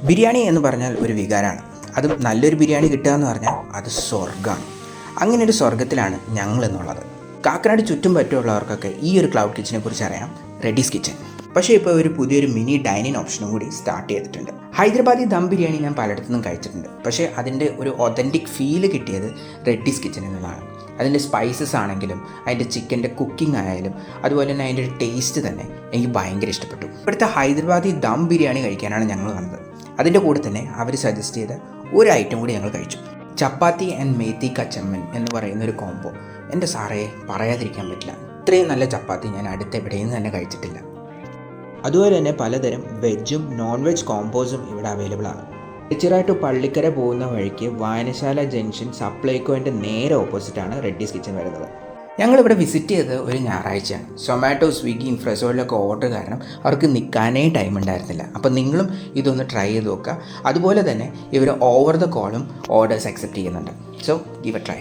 ബിരിയാണി എന്ന് പറഞ്ഞാൽ ഒരു വികാരമാണ്. അതും നല്ലൊരു ബിരിയാണി കിട്ടുക എന്ന് പറഞ്ഞാൽ അത് സ്വർഗ്ഗമാണ്. അങ്ങനെ ഒരു സ്വർഗ്ഗത്തിലാണ് ഞങ്ങളെന്നുള്ളത്. കാക്കനാട് ചുറ്റും പറ്റുള്ളവർക്കൊക്കെ ഈ ഒരു ക്ലൗഡ് കിച്ചനെ കുറിച്ച് അറിയാം, റെഡീസ് കിച്ചൻ. പക്ഷേ ഇപ്പോൾ ഒരു പുതിയൊരു മിനി ഡൈനിങ് ഓപ്ഷനും കൂടി സ്റ്റാർട്ട് ചെയ്തിട്ടുണ്ട്. ഹൈദരാബാദി ദം ബിരിയാണി ഞാൻ പലയിടത്തു നിന്നും കഴിച്ചിട്ടുണ്ട്. പക്ഷേ അതിൻ്റെ ഒരു ഒതൻറ്റിക് ഫീല് കിട്ടിയത് റെഡീസ് കിച്ചനിൽ നിന്നാണ്. അതിൻ്റെ സ്പൈസസ് ആണെങ്കിലും അതിൻ്റെ ചിക്കൻ്റെ കുക്കിംഗ് ആയാലും അതുപോലെ തന്നെ അതിൻ്റെ ഒരു ടേസ്റ്റ് തന്നെ എനിക്ക് ഭയങ്കര ഇഷ്ടപ്പെട്ടു. ഇവിടുത്തെ ഹൈദരാബാദി ദം ബിരിയാണി കഴിക്കാനാണ് ഞങ്ങൾ വന്നത്. അതിൻ്റെ കൂടെ തന്നെ അവർ സജസ്റ്റ് ചെയ്ത ഒരു ഐറ്റം കൂടി ഞങ്ങൾ കഴിച്ചു. ചപ്പാത്തി ആൻഡ് മേത്തി കച്ചമ്മൻ എന്ന് പറയുന്ന ഒരു കോംബോ. എൻ്റെ സാറേ, പറയാതിരിക്കാൻ പറ്റില്ല. ഇത്രയും നല്ല ചപ്പാത്തി ഞാൻ അടുത്തെവിടെയും തന്നെ കഴിച്ചിട്ടില്ല. അതുപോലെ തന്നെ പലതരം വെജും നോൺ വെജ് കോംബോസും ഇവിടെ അവൈലബിൾ ആണ്. തിരുച്ചിറ ടു പള്ളിക്കര പോകുന്ന വഴിക്ക് വായനശാല ജംഗ്ഷൻ സപ്ലൈകോൻ്റെ നേരെ ഓപ്പോസിറ്റാണ് റെഡ്ഡീസ് കിച്ചൻ വരുന്നത്. ഞങ്ങളിവിടെ വിസിറ്റ് ചെയ്തത് ഒരു ഞായറാഴ്ചയാണ്. സൊമാറ്റോ, സ്വിഗ്ഗി, ഇൻഫ്രസോയിലൊക്കെ ഓർഡർ കാരണം അവർക്ക് നിൽക്കാനേ ടൈം ഉണ്ടായിരുന്നില്ല. അപ്പം നിങ്ങളും ഇതൊന്ന് ട്രൈ ചെയ്ത് നോക്കുക. അതുപോലെ തന്നെ ഇവർ ഓവർ ദ കോളും ഓർഡേഴ്സ് അക്സെപ്റ്റ് ചെയ്യുന്നുണ്ട്. So give A try.